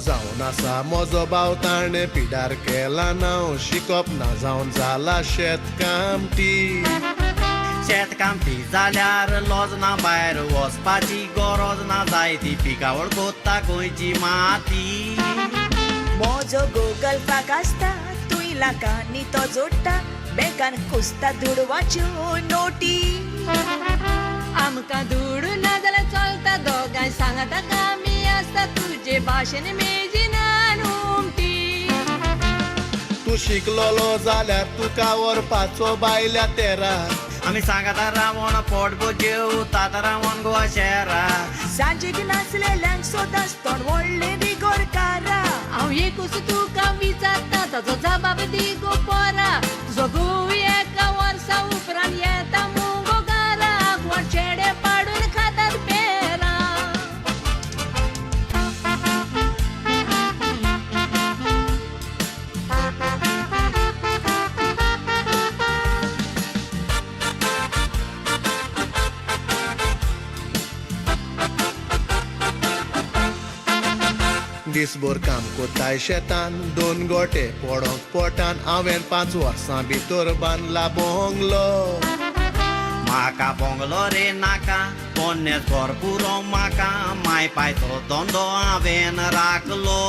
जावन आसा म्हजो भाव ताणें पिड्यार केला नांव शिकप ना जावन जाला शेतकामती शेतकामती जाल्यार लॉज ना भायर वचपाची गरज ना जायती पिकावळ कोत्ता गोंयची माती म्हजो गुगल पाक आसता तुय लाखांनी तो जोडटा बँकान कुस्ता धुडवाच्यो नोटी आमकां धूड ना जाल्यार चलता दोगांय सांगता कामी आसता तुजे भाशेन मेजिनान उमटी तूं शिकलोलो जाल्यार तुका व्हरपाचो बायल्या तेरा आमी सांगता रावण पोटबो जेवतात रावण गोवा शेरा सांजेक नाचलेल्यांक सोदास तोंड व्हडलें दिगोरकारा हांव एकूच तुका विचारता ताचो जबाब दी गो पोरा तुजो घोव एका वर्सा उपरांत येता मुगो घरा आगवण चेडे पाडून खातात पेरा दिसभर काम कोत्ताय शेतान 2 गोटे पडोंक पोटान हांवें 5 वर्सां भितर बांदला बोंगलो म्हाका बोंगलो रे नाका पोन्नेच भरपूर म्हाका माय पायतो दोंडो हांवें राखलो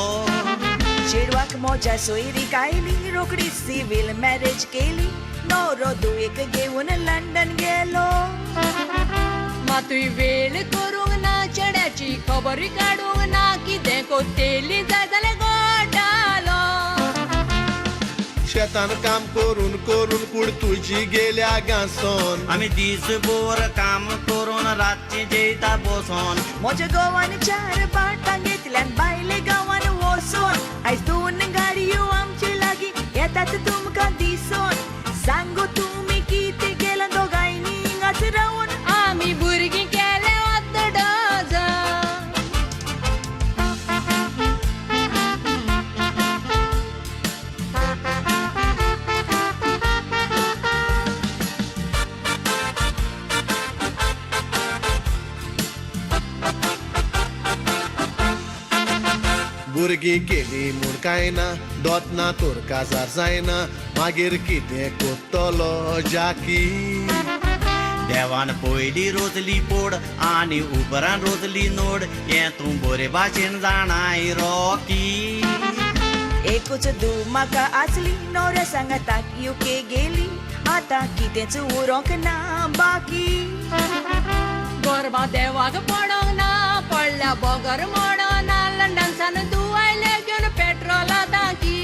चेडवाक मोज्या सोयरीक आयली रोखडी सिव्हील मॅरेज केली नवरो दुयेक घेवन लंडन गेलो मातूय वेळ करूंक ना चेड्याची खबर काडूंक ना कितें कोत्तेली जाय जाल्यार घोटालो शेतान काम करून करून कूड तुजी गेल्या गांसोन आमी दिसभर काम करून रातची जेयता बसोन म्हज्या गोवान 4 बाटां घेतल्यान भायले गांवान वचोन आयज 2 गाडयो आमचे लागीं येतात तुमकां दिसोन सांगू तुमी कितें केलां दोगांयनी हिंगाच रावून आमी भुरगीं केले वत डझन भुरगीं गेली म्हूण कांय ना दोतना तोर काजार जायना मागीर कितें कोत्तलो जाकी देवान पयली रोजली पोड आनी उपरांत रोजली नोड हें तूं बरे भाशेन जाणाय रॉकी एकूच धूव म्हाका आसली न्हवऱ्या सांगाताक UK गेली आतां कितेंच उरोंक ना बाकी गोरबा देवाक पडोंक ना पडल्या बोगर मोडों ना लंडनसान दुवायले घेवन पेट्रोला दाकी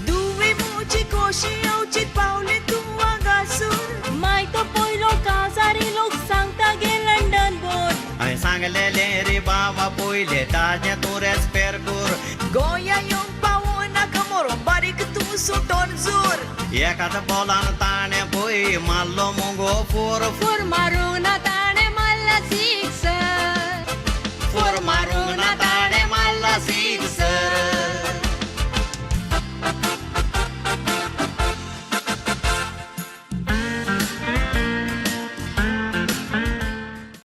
दुवे मुची कोशी येवचीत पावले तूं वागासूर मायको पयलो काजारी लोक सांगता गे लंडन बोर्ड हांवें सांगलेले रे बाबा पयले ताजें तूं रेस्पेर कर गोंया येवंक पावो नाका मोरो बारीक तूं सुटोन जोर एकाच बॉलान ताणें पळय मारलो मुगो फोर फूर मारूं ना ताणें मारला 6